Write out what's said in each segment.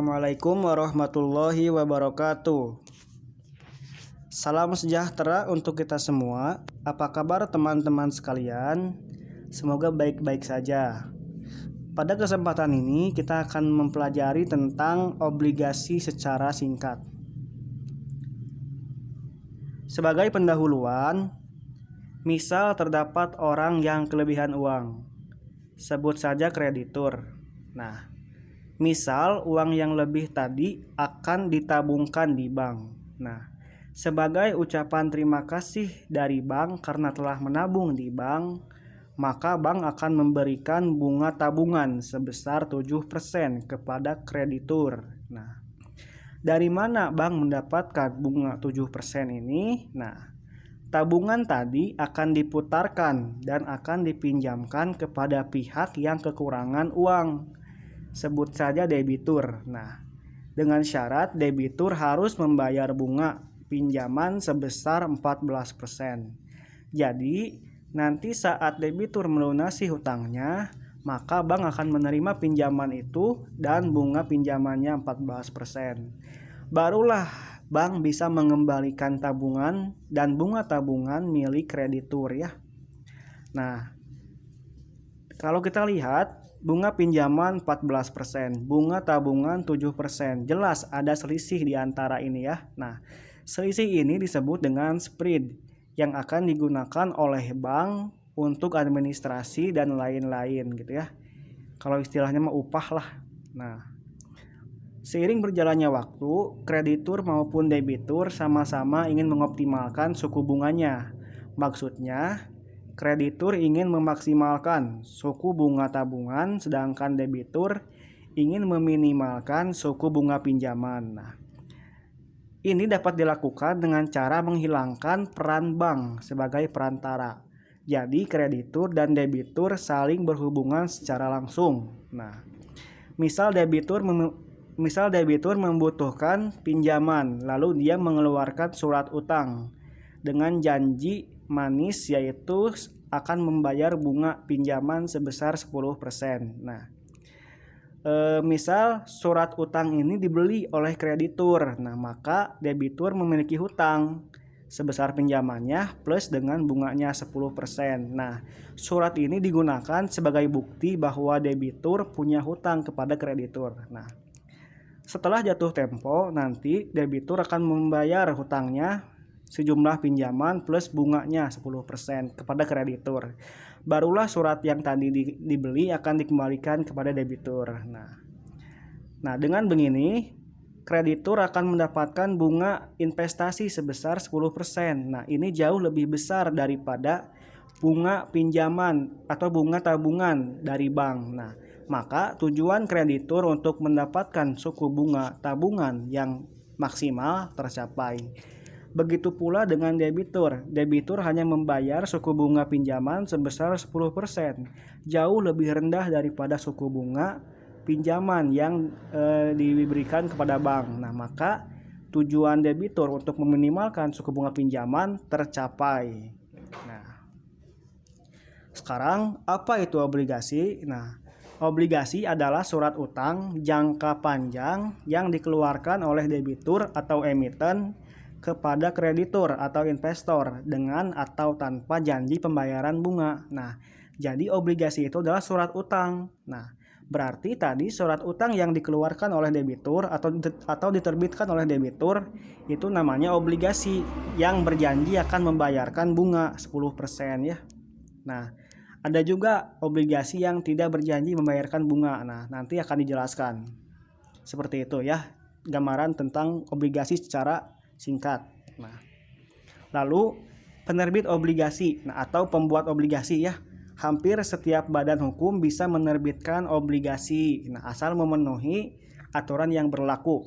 Assalamualaikum warahmatullahi wabarakatuh. Salam sejahtera untuk kita semua. Apa kabar teman-teman sekalian? Semoga baik-baik saja. Pada kesempatan ini kita akan mempelajari tentang obligasi secara singkat. Sebagai pendahuluan, misal terdapat orang yang kelebihan uang. Sebut saja kreditur. Nah, misal uang yang lebih tadi akan ditabungkan di bank. Nah, sebagai ucapan terima kasih dari bank karena telah menabung di bank, maka bank akan memberikan bunga tabungan sebesar 7% kepada kreditur. Nah, dari mana bank mendapatkan bunga 7% ini? Nah, tabungan tadi akan diputarkan dan akan dipinjamkan kepada pihak yang kekurangan uang. Sebut saja debitur. Nah, dengan syarat debitur harus membayar bunga pinjaman sebesar 14%. Jadi, nanti saat debitur melunasi hutangnya, maka bank akan menerima pinjaman itu dan bunga pinjamannya 14%. Barulah bank bisa mengembalikan tabungan dan bunga tabungan milik kreditur ya. Nah, kalau kita lihat bunga pinjaman 14%, bunga tabungan 7%. Jelas ada selisih di antara ini ya. Nah, selisih ini disebut dengan spread yang akan digunakan oleh bank untuk administrasi dan lain-lain gitu ya. Kalau istilahnya mah upah lah. Nah, seiring berjalannya waktu, kreditur maupun debitur sama-sama ingin mengoptimalkan suku bunganya. Maksudnya, kreditur ingin memaksimalkan suku bunga tabungan, sedangkan debitur ingin meminimalkan suku bunga pinjaman. Nah, ini dapat dilakukan dengan cara menghilangkan peran bank sebagai perantara. Jadi, kreditur dan debitur saling berhubungan secara langsung. Nah, misal debitur membutuhkan pinjaman, lalu dia mengeluarkan surat utang dengan janji manis yaitu akan membayar bunga pinjaman sebesar 10%. Nah, misal surat utang ini dibeli oleh kreditur, nah maka debitur memiliki hutang sebesar pinjamannya plus dengan bunganya 10%. Nah, surat ini digunakan sebagai bukti bahwa debitur punya hutang kepada kreditur. Nah, setelah jatuh tempo, nanti debitur akan membayar hutangnya sejumlah pinjaman plus bunganya 10% kepada kreditur. Barulah surat yang tadi dibeli akan dikembalikan kepada debitur. Nah, dengan begini, kreditur akan mendapatkan bunga investasi sebesar 10%. Nah, ini jauh lebih besar daripada bunga pinjaman atau bunga tabungan dari bank. Nah, maka tujuan kreditur untuk mendapatkan suku bunga tabungan yang maksimal tercapai. Begitu pula dengan debitur. Debitur hanya membayar suku bunga pinjaman sebesar 10%, jauh lebih rendah daripada suku bunga pinjaman yang diberikan kepada bank. Nah, maka tujuan debitur untuk meminimalkan suku bunga pinjaman tercapai. Nah, sekarang apa itu obligasi? Nah, obligasi adalah surat utang jangka panjang yang dikeluarkan oleh debitur atau emiten kepada kreditur atau investor dengan atau tanpa janji pembayaran bunga. Nah, jadi obligasi itu adalah surat utang. Nah, berarti tadi surat utang yang dikeluarkan oleh debitur atau diterbitkan oleh debitur itu namanya obligasi yang berjanji akan membayarkan bunga 10% ya. Nah, ada juga obligasi yang tidak berjanji membayarkan bunga. Nah, nanti akan dijelaskan. Seperti itu ya, gambaran tentang obligasi secara singkat. Nah, lalu penerbit obligasi, atau pembuat obligasi ya. Hampir setiap badan hukum bisa menerbitkan obligasi. Nah, asal memenuhi aturan yang berlaku.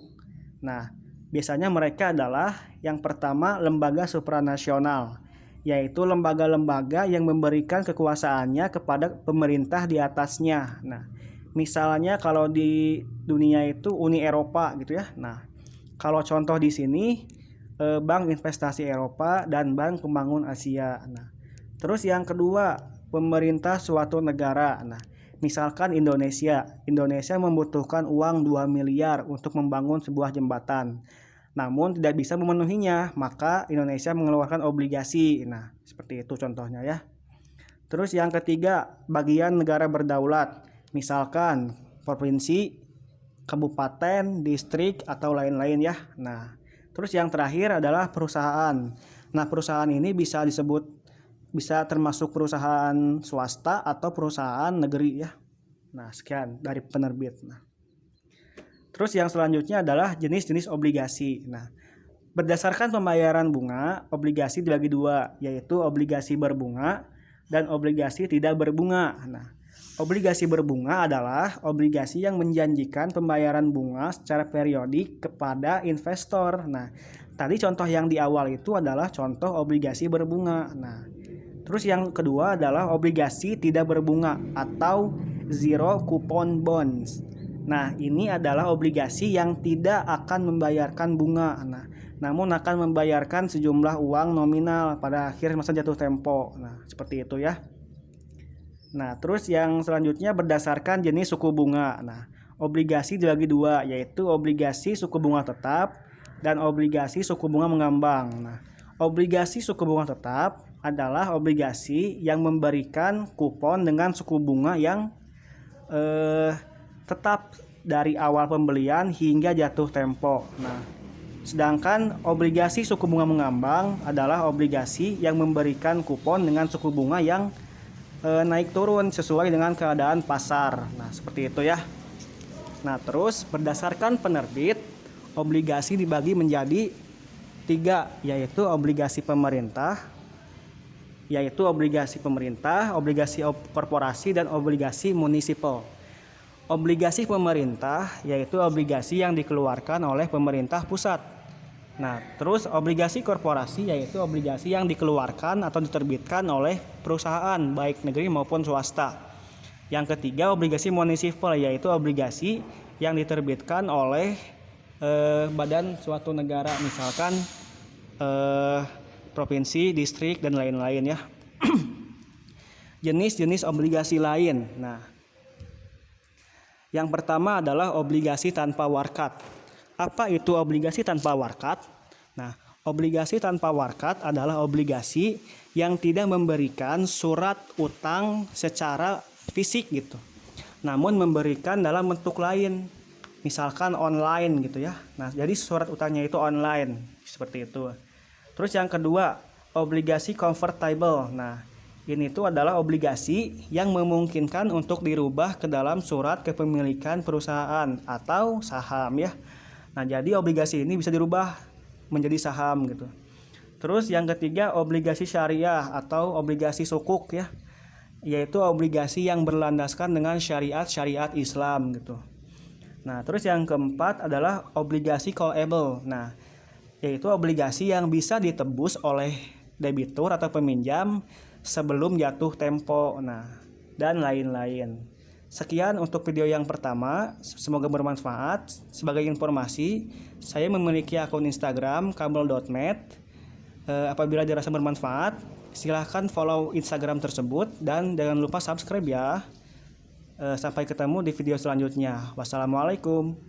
Nah, biasanya mereka adalah yang pertama lembaga supranasional, yaitu lembaga-lembaga yang memberikan kekuasaannya kepada pemerintah di atasnya. Nah, misalnya kalau di dunia itu Uni Eropa gitu ya. Nah, kalau contoh di sini Bank Investasi Eropa dan Bank Pembangunan Asia. Nah, terus yang kedua pemerintah suatu negara. Nah, Misalkan Indonesia membutuhkan uang 2 miliar untuk membangun sebuah jembatan. Namun tidak bisa memenuhinya, maka Indonesia mengeluarkan obligasi. Nah, seperti itu contohnya ya. Terus yang ketiga, bagian negara berdaulat. Misalkan provinsi, kabupaten, distrik, atau lain-lain ya. Nah, terus yang terakhir adalah perusahaan. Nah, perusahaan ini bisa termasuk perusahaan swasta atau perusahaan negeri ya. Nah, sekian dari penerbit. Nah, terus yang selanjutnya adalah jenis-jenis obligasi. Nah, berdasarkan pembayaran bunga, obligasi dibagi dua, yaitu obligasi berbunga dan obligasi tidak berbunga. Nah, obligasi berbunga adalah obligasi yang menjanjikan pembayaran bunga secara periodik kepada investor. Nah, tadi contoh yang di awal itu adalah contoh obligasi berbunga. Nah, terus yang kedua adalah obligasi tidak berbunga atau zero coupon bonds. Nah, ini adalah obligasi yang tidak akan membayarkan bunga. Nah, namun akan membayarkan sejumlah uang nominal pada akhir masa jatuh tempo. Nah, seperti itu ya. Nah, terus yang selanjutnya berdasarkan jenis suku bunga. Nah, obligasi dibagi dua, yaitu obligasi suku bunga tetap dan obligasi suku bunga mengambang. Nah, obligasi suku bunga tetap adalah obligasi yang memberikan kupon dengan suku bunga yang tetap dari awal pembelian hingga jatuh tempo. Nah, sedangkan obligasi suku bunga mengambang adalah obligasi yang memberikan kupon dengan suku bunga yang naik turun sesuai dengan keadaan pasar. Nah, seperti itu ya. Nah, terus berdasarkan penerbit, obligasi dibagi menjadi 3, yaitu obligasi pemerintah, obligasi korporasi, dan obligasi munisipal. Obligasi pemerintah yaitu obligasi yang dikeluarkan oleh pemerintah pusat. Nah, terus obligasi korporasi yaitu obligasi yang dikeluarkan atau diterbitkan oleh perusahaan baik negeri maupun swasta. Yang ketiga, obligasi munisipal yaitu obligasi yang diterbitkan oleh badan suatu negara, misalkan provinsi, distrik, dan lain-lain ya. Jenis-jenis obligasi lain. Nah, yang pertama adalah obligasi tanpa warkat. Apa itu obligasi tanpa warkat? Nah, obligasi tanpa warkat adalah obligasi yang tidak memberikan surat utang secara fisik gitu, namun memberikan dalam bentuk lain, misalkan online gitu ya. Nah, jadi surat utangnya itu online, seperti itu. Terus yang kedua, obligasi convertible. Nah, ini tuh adalah obligasi yang memungkinkan untuk dirubah ke dalam surat kepemilikan perusahaan atau saham ya. Nah, jadi obligasi ini bisa dirubah menjadi saham gitu. Terus yang ketiga, obligasi syariah atau obligasi sukuk ya, yaitu obligasi yang berlandaskan dengan syariat Islam gitu. Nah, terus yang keempat adalah obligasi callable. Nah, yaitu obligasi yang bisa ditebus oleh debitur atau peminjam sebelum jatuh tempo. Nah, dan lain-lain. Sekian untuk video yang pertama, semoga bermanfaat. Sebagai informasi, saya memiliki akun Instagram kabel.net. Apabila dirasa bermanfaat, silahkan follow Instagram tersebut dan jangan lupa subscribe ya. Sampai ketemu di video selanjutnya. Wassalamualaikum.